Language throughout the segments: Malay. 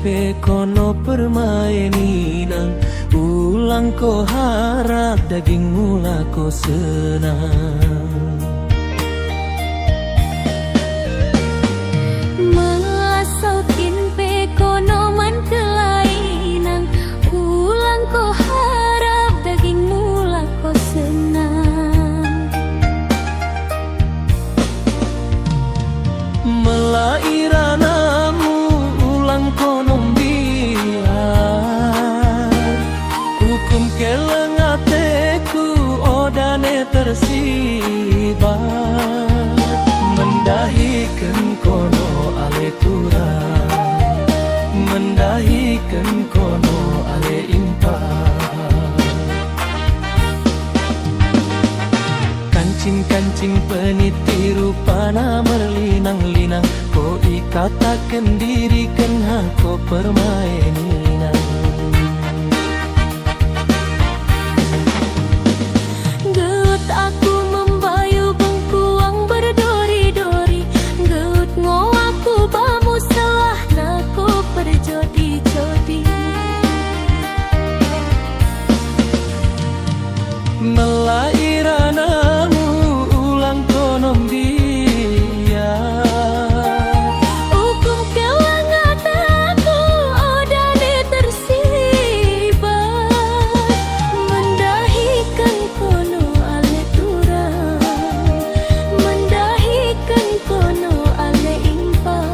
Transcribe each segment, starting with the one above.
pe kono permainan, ulang ko harap daging mula ko senang. Melasaukin pe kono man kelainan, ulang ko harap daging mula ko senang. Melairanamu ulang konom biar, hukum kelengateku odane tersibar, mendahikan kono ale turang, mendahikan kono ale impar. Kancing-kancing peniti rupana merlinang-linang, ko ikatakan dirikan hako permainan. Geut aku membayu bengkuang berdori-dori, geut ngoaku bamu salah naku berjodi-jodi. Melairanamu ulang konom biar, Hukum kelangatanku odane tersibar, mendahikan kono ale turang, mendahikan kono ale impar.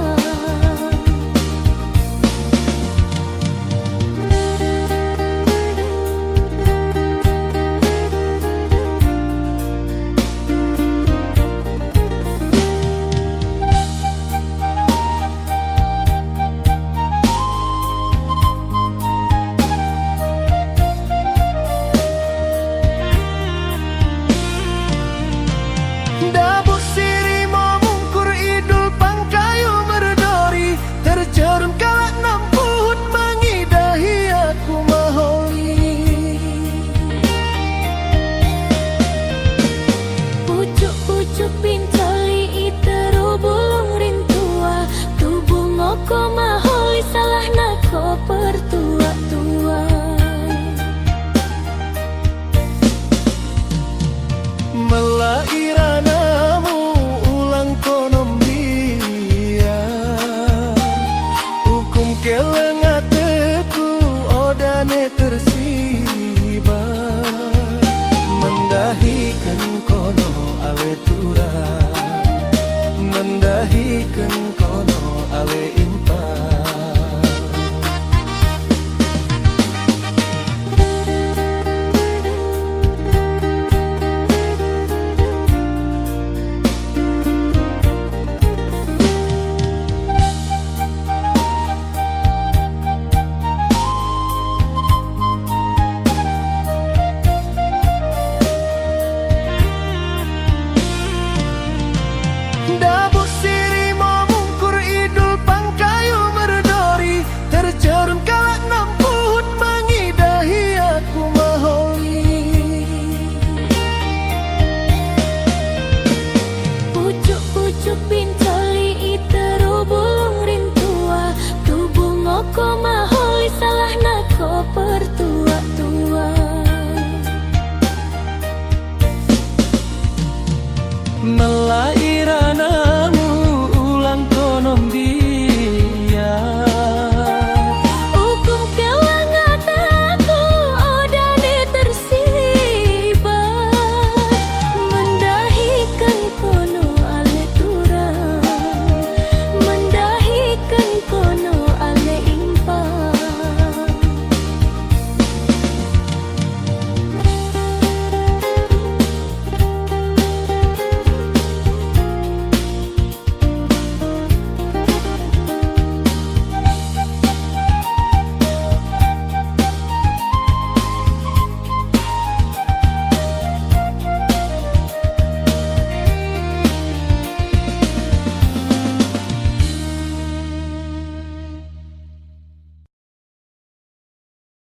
Dabuk sirimo mungkur idul pangkayu merdori, terjerum kalak nampuhun mengidahi aku maholi. Pucuk-pucuk pincoli iteru bulung rintua, tubuh ngoko maholi salah nako pertua-tua. Melairanamu ulang konom biar, hukum kelengateku odane tersibar.